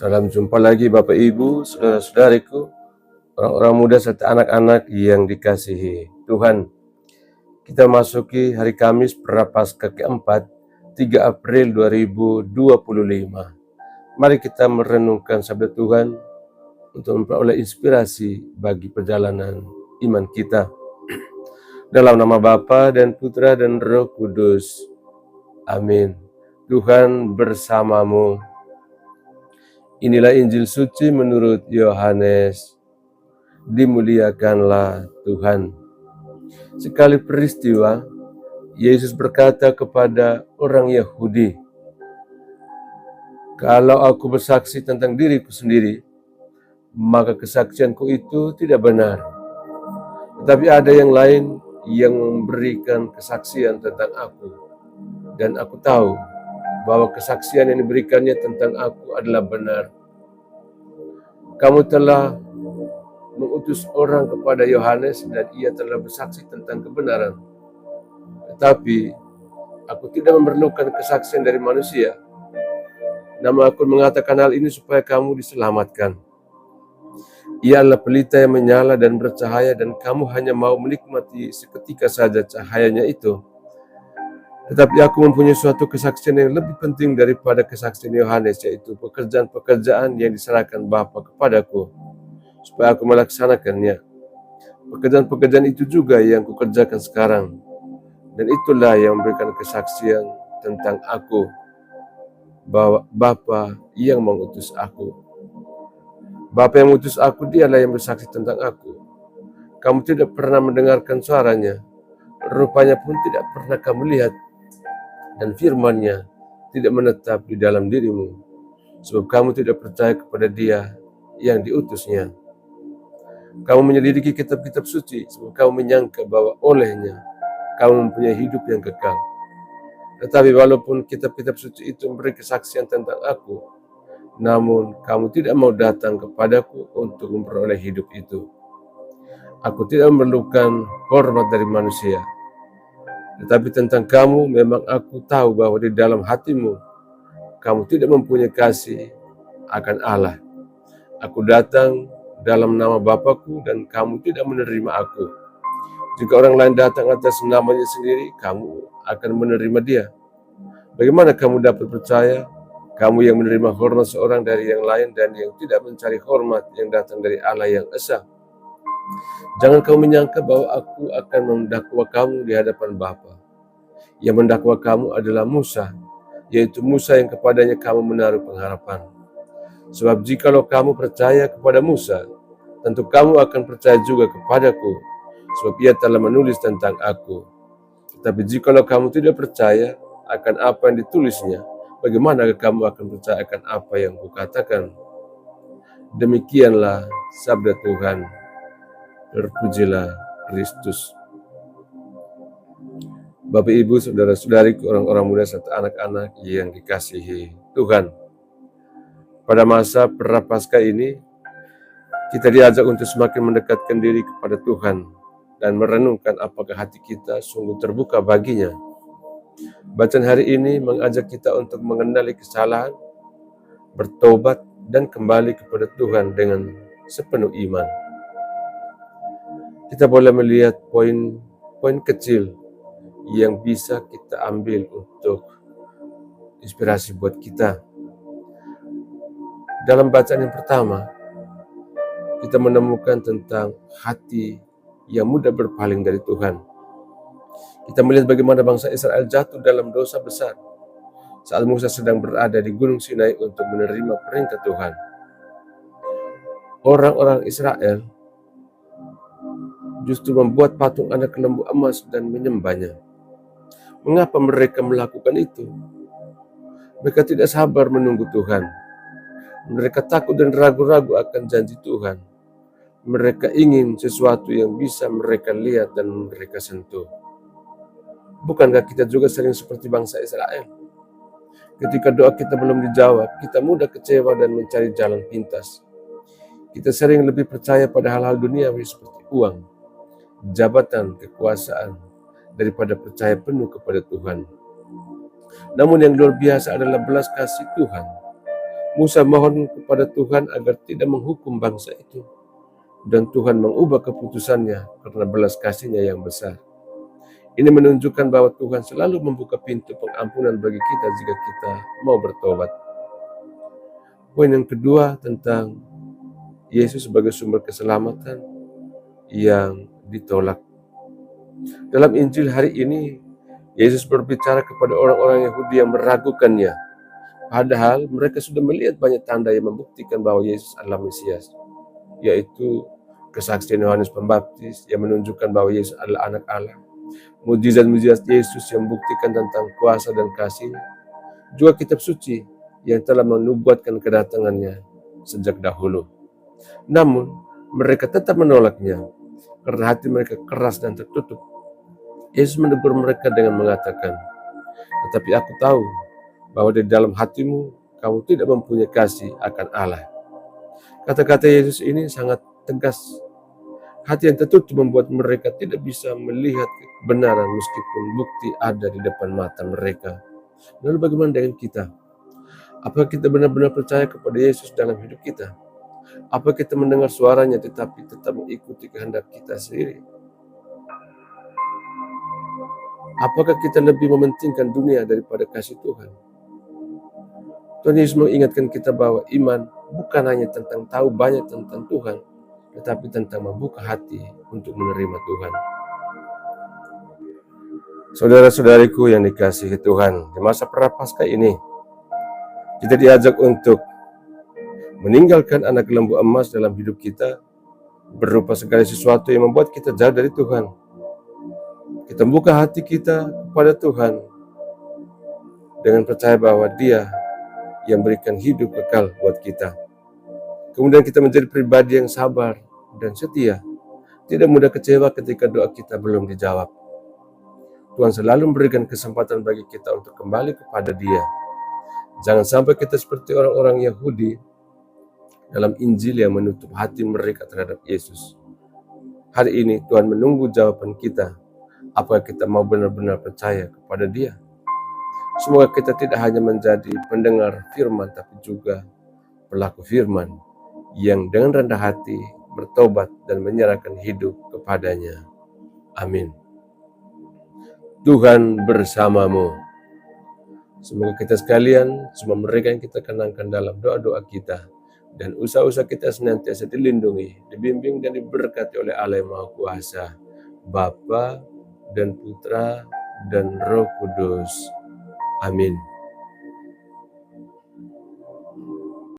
Salam jumpa lagi Bapak Ibu, saudara-saudariku, orang-orang muda serta anak-anak yang dikasihi Tuhan. Kita masuki hari Kamis Prapaskah keempat, 3 April 2025. Mari kita merenungkan sabda Tuhan untuk memperoleh inspirasi bagi perjalanan iman kita. Dalam nama Bapa dan Putra dan Roh Kudus. Amin. Tuhan bersamamu. Inilah Injil suci menurut Yohanes. Dimuliakanlah Tuhan. Sekali peristiwa, Yesus berkata kepada orang Yahudi, "Kalau aku bersaksi tentang diriku sendiri, maka kesaksianku itu tidak benar. Tetapi ada yang lain yang memberikan kesaksian tentang aku. Dan aku tahu bahwa kesaksian yang diberikannya tentang aku adalah benar. Kamu telah mengutus orang kepada Yohanes dan ia telah bersaksi tentang kebenaran. Tetapi aku tidak memerlukan kesaksian dari manusia. Namun aku mengatakan hal ini supaya kamu diselamatkan. Ia adalah pelita yang menyala dan bercahaya dan kamu hanya mau menikmati seketika saja cahayanya itu. Tetapi aku mempunyai suatu kesaksian yang lebih penting daripada kesaksian Yohanes, yaitu pekerjaan-pekerjaan yang diserahkan Bapa kepadaku, supaya aku melaksanakannya. Pekerjaan-pekerjaan itu juga yang kukerjakan sekarang, dan itulah yang memberikan kesaksian tentang aku, bahwa Bapa yang mengutus aku. Bapa yang mengutus aku, dialah yang bersaksi tentang aku. Kamu tidak pernah mendengarkan suaranya, rupanya pun tidak pernah kamu lihat, dan firman-Nya tidak menetap di dalam dirimu, sebab kamu tidak percaya kepada Dia yang diutusnya. Kamu menyelidiki kitab-kitab suci, sebab kamu menyangka bahwa olehnya kamu mempunyai hidup yang kekal. Tetapi walaupun kitab-kitab suci itu memberi kesaksian tentang aku, namun kamu tidak mau datang kepadaku untuk memperoleh hidup itu. Aku tidak memerlukan hormat dari manusia. Tetapi tentang kamu, memang aku tahu bahwa di dalam hatimu, kamu tidak mempunyai kasih akan Allah. Aku datang dalam nama Bapakku dan kamu tidak menerima aku. Jika orang lain datang atas namanya sendiri, kamu akan menerima dia. Bagaimana kamu dapat percaya? Kamu yang menerima hormat seorang dari yang lain dan yang tidak mencari hormat yang datang dari Allah yang esa. Jangan kamu menyangka bahwa aku akan mendakwa kamu di hadapan Bapa. Yang mendakwa kamu adalah Musa, yaitu Musa yang kepadanya kamu menaruh pengharapan. Sebab jikalau kamu percaya kepada Musa, tentu kamu akan percaya juga kepadaku, sebab ia telah menulis tentang aku. Tetapi jikalau kamu tidak percaya akan apa yang ditulisnya, bagaimana kamu akan percaya akan apa yang kukatakan? Demikianlah sabda Tuhan. Terpujilah Kristus. Bapak Ibu, saudara-saudariku, orang-orang muda serta anak-anak yang dikasihi Tuhan. Pada masa Prapaskah ini, kita diajak untuk semakin mendekatkan diri kepada Tuhan dan merenungkan apakah hati kita sungguh terbuka baginya. Bacaan hari ini mengajak kita untuk mengenali kesalahan, bertobat, dan kembali kepada Tuhan dengan sepenuh iman. Kita boleh melihat poin-poin kecil yang bisa kita ambil untuk inspirasi buat kita. Dalam bacaan yang pertama, kita menemukan tentang hati yang mudah berpaling dari Tuhan. Kita melihat bagaimana bangsa Israel jatuh dalam dosa besar saat Musa sedang berada di Gunung Sinai untuk menerima perintah Tuhan. Orang-orang Israel justru membuat patung anak lembu emas dan menyembahnya. Mengapa mereka melakukan itu? Mereka tidak sabar menunggu Tuhan. Mereka takut dan ragu-ragu akan janji Tuhan. Mereka ingin sesuatu yang bisa mereka lihat dan mereka sentuh. Bukankah kita juga sering seperti bangsa Israel? Ketika doa kita belum dijawab, kita mudah kecewa dan mencari jalan pintas. Kita sering lebih percaya pada hal-hal duniawi seperti uang, jabatan, kekuasaan, daripada percaya penuh kepada Tuhan. Namun yang luar biasa adalah belas kasih Tuhan. Musa mohon kepada Tuhan agar tidak menghukum bangsa itu. Dan Tuhan mengubah keputusannya karena belas kasihnya yang besar. Ini menunjukkan bahwa Tuhan selalu membuka pintu pengampunan bagi kita jika kita mau bertobat. Poin yang kedua tentang Yesus sebagai sumber keselamatan yang ditolak. Dalam Injil hari ini, Yesus berbicara kepada orang-orang Yahudi yang meragukannya. Padahal mereka sudah melihat banyak tanda yang membuktikan bahwa Yesus adalah Mesias, yaitu kesaksian Yohanes Pembaptis yang menunjukkan bahwa Yesus adalah anak Allah. Mujizat-mujizat Yesus yang membuktikan tentang kuasa dan kasih-Nya. Juga kitab suci yang telah menubuatkan kedatangannya sejak dahulu. Namun, mereka tetap menolaknya karena hati mereka keras dan tertutup. Yesus menegur mereka dengan mengatakan, "Tetapi aku tahu bahwa di dalam hatimu kamu tidak mempunyai kasih akan Allah." Kata-kata Yesus ini sangat tegas. Hati yang tertutup membuat mereka tidak bisa melihat kebenaran meskipun bukti ada di depan mata mereka. Lalu bagaimana dengan kita? Apakah kita benar-benar percaya kepada Yesus dalam hidup kita? Apa kita mendengar suaranya tetapi tetap mengikuti kehendak kita sendiri? Apakah kita lebih mementingkan dunia daripada kasih Tuhan? Tuhan Yesus mengingatkan kita bahwa iman bukan hanya tentang tahu banyak tentang Tuhan, tetapi tentang membuka hati untuk menerima Tuhan. Saudara-saudariku yang dikasihi Tuhan, di masa Prapaskah ini, kita diajak untuk meninggalkan anak lembu emas dalam hidup kita, berupa segala sesuatu yang membuat kita jauh dari Tuhan. Kita membuka hati kita kepada Tuhan dengan percaya bahwa Dia yang berikan hidup kekal buat kita. Kemudian kita menjadi pribadi yang sabar dan setia, tidak mudah kecewa ketika doa kita belum dijawab. Tuhan selalu memberikan kesempatan bagi kita untuk kembali kepada Dia. Jangan sampai kita seperti orang-orang Yahudi dalam Injil yang menutup hati mereka terhadap Yesus. Hari ini Tuhan menunggu jawaban kita. Apakah kita mau benar-benar percaya kepada Dia? Semoga kita tidak hanya menjadi pendengar firman, tapi juga pelaku firman yang dengan rendah hati bertobat dan menyerahkan hidup kepadanya. Amin. Tuhan bersamamu. Semoga kita sekalian, semua mereka yang kita kenangkan dalam doa-doa kita, dan usaha-usaha kita senantiasa dilindungi, dibimbing dan diberkati oleh Allah yang Maha Kuasa, Bapa dan Putra dan Roh Kudus. Amin.